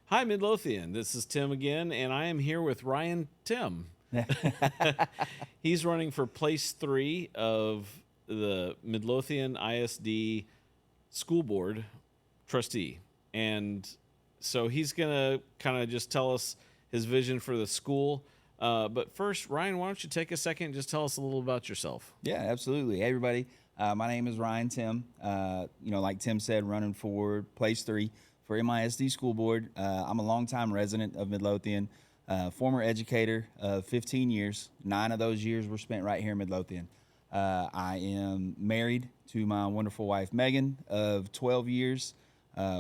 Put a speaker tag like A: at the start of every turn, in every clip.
A: Hi, Midlothian. This is Tim again, and I am here with Ryan Timm. He's running for place 3 of the Midlothian ISD School Board trustee. And so he's going to kind of just tell us his vision for the school. But first, Ryan, why don't you take a second and just tell us a little about yourself?
B: Yeah, absolutely. Hey, everybody. My name is Ryan Timm. Like Tim said, running for place 3 for MISD School Board. I'm a longtime resident of Midlothian, former educator of 15 years. 9 of those years were spent right here in Midlothian. I am married to my wonderful wife, Megan, of 12 years.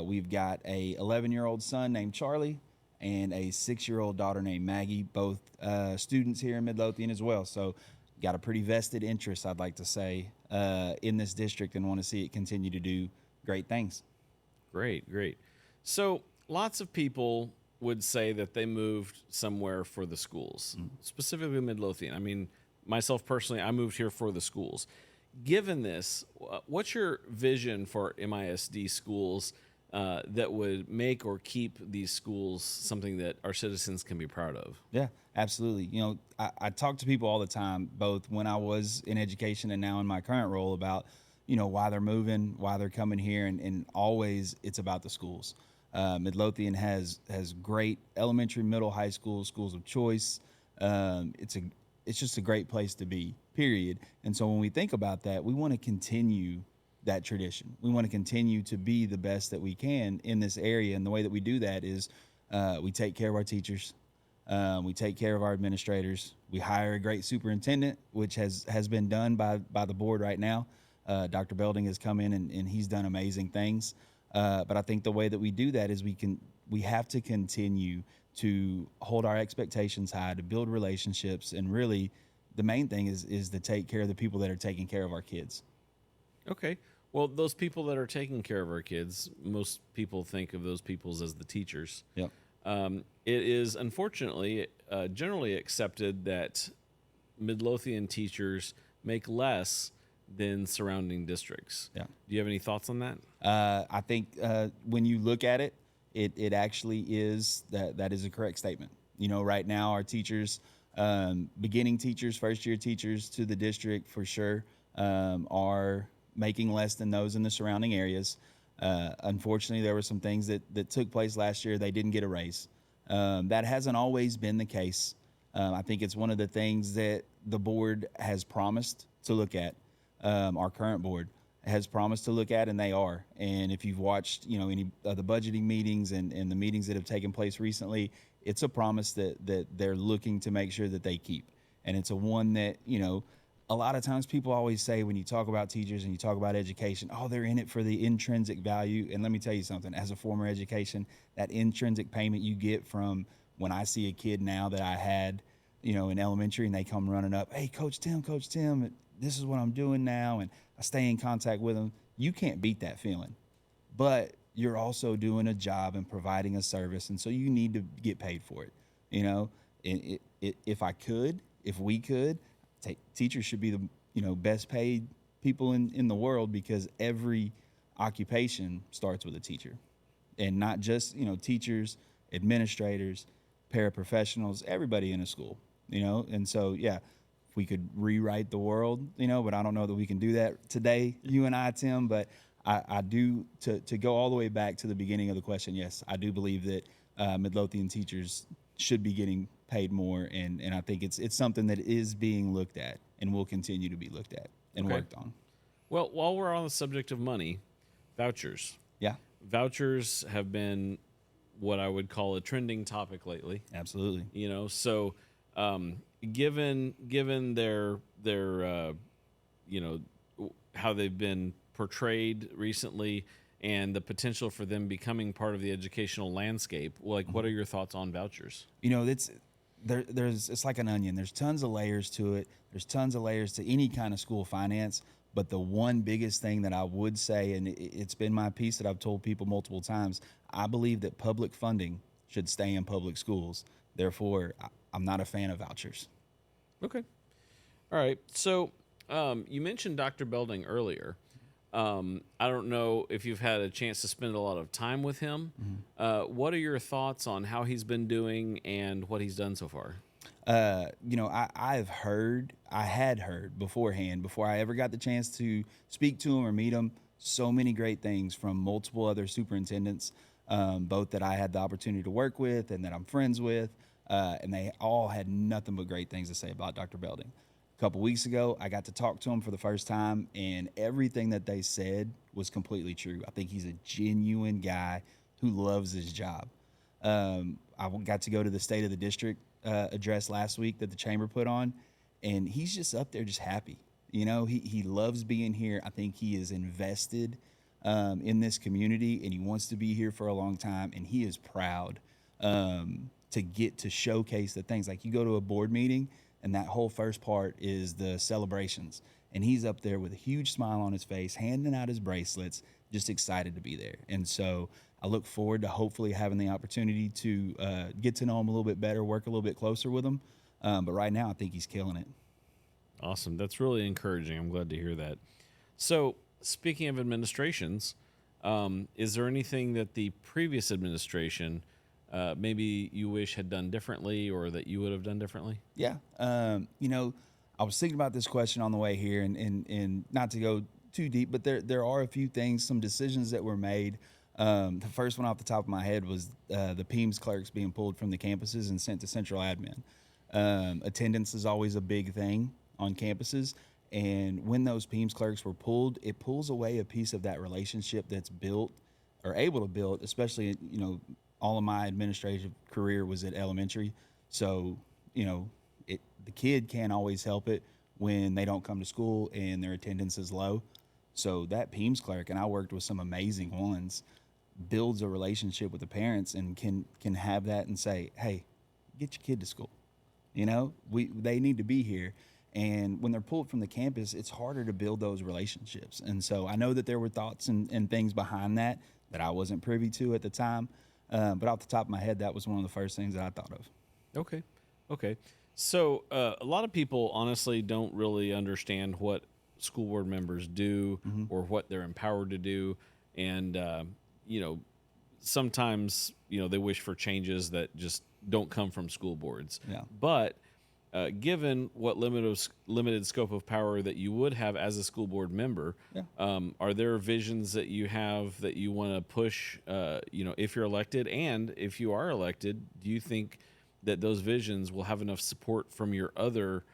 B: We've got a 11-year-old son named Charlie and a 6-year-old daughter named Maggie, both students here in Midlothian as well. So got a pretty vested interest, I'd like to say, in this district and want to see it continue to do great things.
A: Great, great. So lots of people would say that they moved somewhere for the schools, specifically Midlothian. I mean, myself personally, I moved here for the schools. Given this, what's your vision for MISD schools that would make or keep these schools something that our citizens can be proud of?
B: Yeah, absolutely. I talk to people all the time, both when I was in education and now in my current role, about, why they're moving, why they're coming here, and always it's about the schools. Midlothian has great elementary, middle, high schools, schools of choice. It's just a great place to be, period. And so when we think about that, we want to continue that tradition. We want to continue to be the best that we can in this area. And the way that we do that is we take care of our teachers. We take care of our administrators. We hire a great superintendent, which has been done by the board right now. Dr. Belding has come in and he's done amazing things. But I think the way that we do that is we have to continue to hold our expectations high, to build relationships, and really the main thing is to take care of the people that are taking care of our kids.
A: Okay. Well, those people that are taking care of our kids, most people think of those people as the teachers.
B: Yep.
A: It is unfortunately generally accepted that Midlothian teachers make less than surrounding districts.
B: Yeah.
A: Do you have any thoughts on that?
B: I think when you look at it, it actually is that is a correct statement. Right now our teachers, beginning teachers, first-year teachers to the district for sure, are making less than those in the surrounding areas. Unfortunately, there were some things that took place last year. They didn't get a raise. That hasn't always been the case. I think it's one of the things that the board has promised to look at. Our current board has promised to look at, and they are. And if you've watched, any of the budgeting meetings and the meetings that have taken place recently, it's a promise that they're looking to make sure that they keep. And it's a one that, a lot of times people always say when you talk about teachers and you talk about education, oh, they're in it for the intrinsic value. And let me tell you something, as a former education, that intrinsic payment you get from when I see a kid now that I had, in elementary, and they come running up, hey, Coach Tim, this is what I'm doing now, and I stay in contact with them. You can't beat that feeling. But you're also doing a job and providing a service, and so you need to get paid for it. If we could, teachers should be the best paid people in the world, because every occupation starts with a teacher, and not just teachers, administrators, paraprofessionals, everybody in a school. And so yeah, if we could rewrite the world, but I don't know that we can do that today, you and I, Tim. But I do, to go all the way back to the beginning of the question. Yes, I do believe that Midlothian teachers should be getting paid more, and I think it's something that is being looked at and will continue to be looked at and worked on.
A: Well, while we're on the subject of money, vouchers.
B: Yeah,
A: Vouchers have been what I would call a trending topic lately.
B: absolutely.
A: So given their how they've been portrayed recently and the potential for them becoming part of the educational landscape, what are your thoughts on vouchers?
B: It's like an onion. There's tons of layers to it. There's tons of layers to any kind of school finance. But the one biggest thing that I would say, and it's been my piece that I've told people multiple times, I believe that public funding should stay in public schools. Therefore, I'm not a fan of vouchers.
A: Okay. All right. So you mentioned Dr. Belding earlier. I don't know if you've had a chance to spend a lot of time with him. What are your thoughts on how he's been doing and what he's done so far?
B: I had heard beforehand, before I ever got the chance to speak to him or meet him, so many great things from multiple other superintendents, both that I had the opportunity to work with and that I'm friends with, and they all had nothing but great things to say about Dr. Belding. A couple weeks ago, I got to talk to him for the first time, and everything that they said was completely true. I think he's a genuine guy who loves his job. I got to go to the State of the District address last week that the chamber put on, and he's just up there just happy. He loves being here. I think he is invested in this community, and he wants to be here for a long time, and he is proud to get to showcase the things. Like, you go to a board meeting, and that whole first part is the celebrations, and he's up there with a huge smile on his face, handing out his bracelets, just excited to be there. And so I look forward to hopefully having the opportunity to get to know him a little bit better, work a little bit closer with him. But right now, I think he's killing it.
A: Awesome. That's really encouraging. I'm glad to hear that. So, speaking of administrations, is there anything that the previous administration maybe you wish had done differently, or that you would have done differently?
B: Yeah. I was thinking about this question on the way here, and not to go too deep, but there are a few things, some decisions that were made. The first one off the top of my head was the PEMS clerks being pulled from the campuses and sent to central admin. Attendance is always a big thing on campuses, and when those PEMS clerks were pulled, it pulls away a piece of that relationship that's built or able to build, especially, all of my administrative career was at elementary. So, the kid can't always help it when they don't come to school and their attendance is low. So that PEMS clerk, and I worked with some amazing ones, builds a relationship with the parents and can have that and say, hey, get your kid to school. They need to be here. And when they're pulled from the campus, it's harder to build those relationships. And so I know that there were thoughts and things behind that I wasn't privy to at the time. But off the top of my head, that was one of the first things that I thought of.
A: Okay. So a lot of people honestly don't really understand what school board members do or what they're empowered to do. And, sometimes, they wish for changes that just don't come from school boards.
B: Yeah.
A: But given what limited scope of power that you would have as a school board member, are there visions that you have that you want to push, if you're elected? And if you are elected, do you think that those visions will have enough support from your other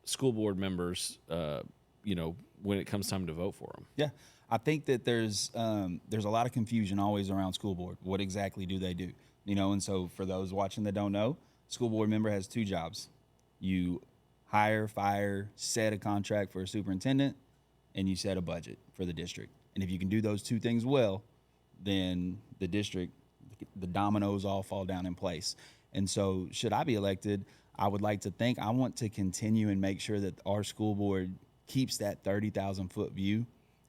A: school board members, when it comes time to vote for them?
B: Yeah, I think that there's a lot of confusion always around school board. What exactly do they do? And so for those watching that don't know, school board member has two jobs. You hire, fire, set a contract for a superintendent, and you set a budget for the district. And if you can do those two things well, then the district, the dominoes all fall down in place. And so should I be elected, I would like to think I want to continue and make sure that our school board keeps that 30,000-foot view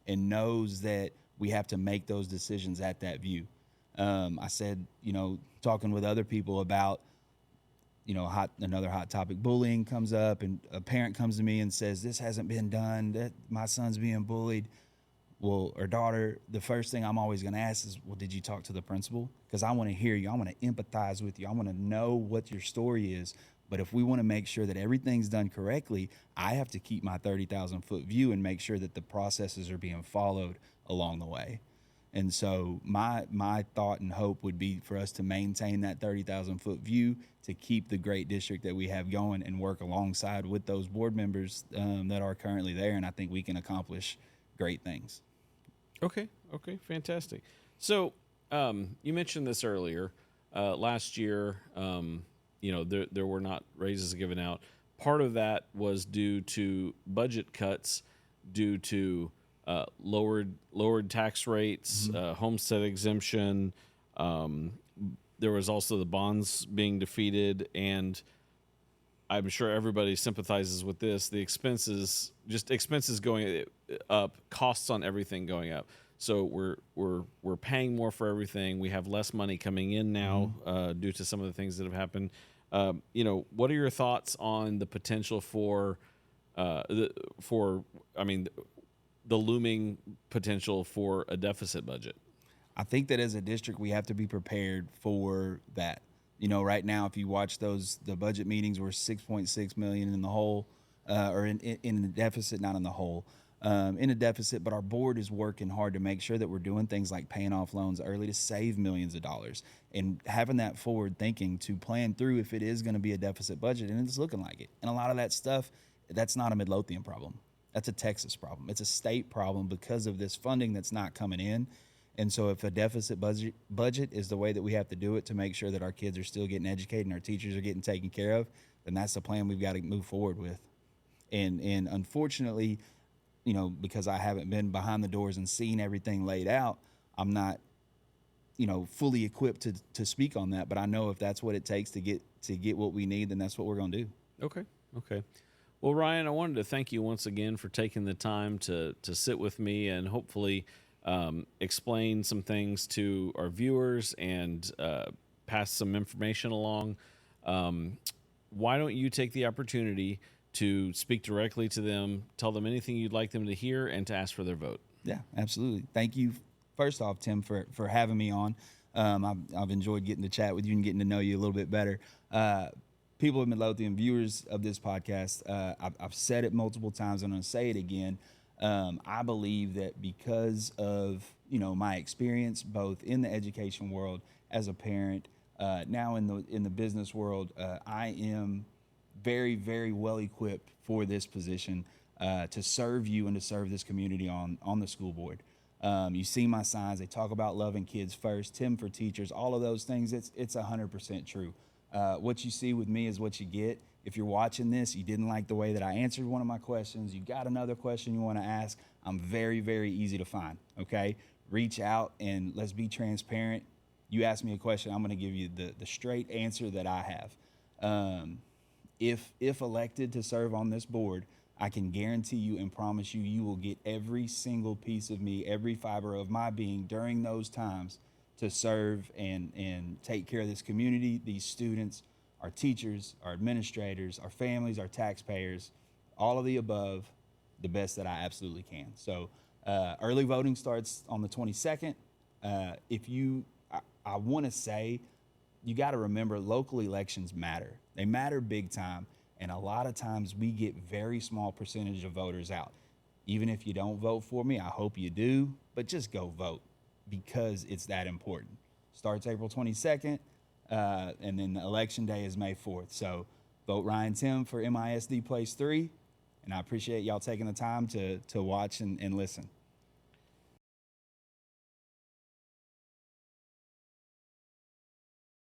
B: and knows that we have to make those decisions at that view. I said, talking with other people about, another hot topic, bullying comes up, and a parent comes to me and says, this hasn't been done, that my son's being bullied. Well, or daughter, the first thing I'm always going to ask is, well, did you talk to the principal? Because I want to hear you. I want to empathize with you. I want to know what your story is. But if we want to make sure that everything's done correctly, I have to keep my 30,000-foot view and make sure that the processes are being followed along the way. And so my thought and hope would be for us to maintain that 30,000-foot view, to keep the great district that we have going and work alongside with those board members that are currently there. And I think we can accomplish great things.
A: Okay, fantastic. So you mentioned this earlier. Last year, there were not raises given out. Part of that was due to budget cuts, due to lowered tax rates, homestead exemption. There was also the bonds being defeated, and I'm sure everybody sympathizes with this. The expenses going up, costs on everything going up. So we're paying more for everything. We have less money coming in now due to some of the things that have happened. What are your thoughts on the potential for the looming potential for a deficit budget?
B: I think that as a district, we have to be prepared for that. You know, right now, if you watch the budget meetings, we're 6.6 million in the hole, or in the deficit, not in the hole, in a deficit. But our board is working hard to make sure that we're doing things like paying off loans early to save millions of dollars and having that forward thinking to plan through if it is going to be a deficit budget, and it's looking like it. And a lot of that stuff, that's not a Midlothian problem. That's a Texas problem. It's a state problem because of this funding that's not coming in. And so if a deficit budget is the way that we have to do it to make sure that our kids are still getting educated and our teachers are getting taken care of, then that's the plan we've got to move forward with. And unfortunately, you know, because I haven't been behind the doors and seen everything laid out, I'm not, you know, fully equipped to speak on that. But I know if that's what it takes to get what we need, then that's what we're going to do.
A: Okay. Well, Ryan, I wanted to thank you once again for taking the time to sit with me and hopefully explain some things to our viewers and pass some information along. Why don't you take the opportunity to speak directly to them, tell them anything you'd like them to hear, and to ask for their vote?
B: Yeah, absolutely. Thank you, first off, Tim, for having me on. I've enjoyed getting to chat with you and getting to know you a little bit better. People of Midlothian, viewers of this podcast, I've said it multiple times, and I'm going to say it again. I believe that because of, you know, my experience both in the education world as a parent, now in the business world, I am very, very well equipped for this position to serve you and to serve this community on the school board. You see my signs; they talk about loving kids first, Timm for teachers, all of those things. It's 100% true. What you see with me is what you get. If you're watching this, you didn't like the way that I answered one of my questions, you got another question you want to ask, I'm very, very easy to find, okay? Reach out and let's be transparent. You ask me a question, I'm going to give you the straight answer that I have. If elected to serve on this board, I can guarantee you and promise you, you will get every single piece of me, every fiber of my being during those times to serve and take care of this community, these students, our teachers, our administrators, our families, our taxpayers, all of the above, the best that I absolutely can. So early voting starts on the 22nd. I want to say, you got to remember local elections matter. They matter big time. And a lot of times we get very small percentage of voters out. Even if you don't vote for me, I hope you do, but just go vote because it's that important. Starts April 22nd. And then the election day is May 4th. So vote Ryan Timm for MISD Place 3. And I appreciate y'all taking the time to watch and listen.